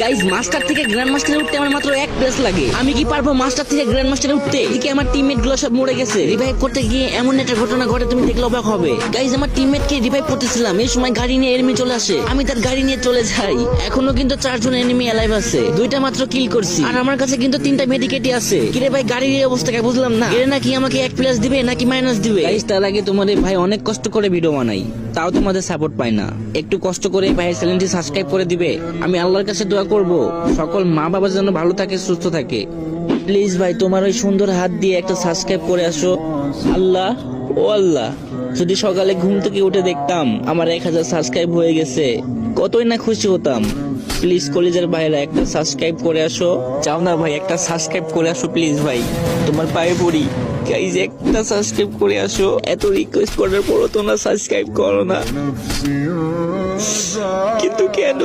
Guys master থেকে grand মাস্টারে উঠতে আমার মাত্র 1 প্লেস লাগে। আমি কি পারবো মাস্টার থেকে গ্র্যান্ড মাস্টারে উঠতে? এদিকে আমার টিমমেট গুলো সব মরে গেছে। রিভাইভ করতে গিয়ে এমন একটা ঘটনা ঘটে তুমি দেখলে অবাক হবে। গাইজ আমার টিমমেট কে রিভাইভ করতেছিলাম, এই সময় গাড়ি নিয়ে এনিমি চলে আসে। আমি তার গাড়ি নিয়ে চলে যাই। এখনো কিন্তু 4 জন এনিমি অ্যালাইভ আছে। 2টা মাত্র কিল করছি আর আমার কাছে কিন্তু 3টা মেডিকেটই আছে। কিরে ভাই গাড়ির এই অবস্থা বুঝলাম না। এর নাকি আমাকে 1 প্লাস দিবে নাকি মাইনাস দিবে? গাইজ তার আগে তোমাদের ভাই অনেক কষ্ট করে ভিডিও বানাই, তাও তোমাদের সাপোর্ট পাই না। একটু কষ্ট করে ভাইয়ের চ্যানেলটি সাবস্ক্রাইব করে দিবে। আমি আল্লাহর কাছে দোয়া করব সকল মা বাবা যেন ভালো থাকে, সুস্থ থাকে। প্লিজ ভাই তোমার ওই সুন্দর হাত দিয়ে একটা সাবস্ক্রাইব করে আসো। আল্লাহ ও আল্লাহ, যদি সকালে ঘুম থেকে উঠে দেখতাম আমার 1000 সাবস্ক্রাইব হয়ে গেছে, কতই না খুশি হতাম। প্লিজ কলেজের ভাইরা একটা সাবস্ক্রাইব করে আসো। চাও না ভাই একটা সাবস্ক্রাইব করে আসো প্লিজ ভাই, তোমার পায়ে পড়ি। গাইজ একটা সাবস্ক্রাইব করে আসো। এত রিকোয়েস্ট করার পরও তোমরা সাবস্ক্রাইব করো না, কিন্তু কেন?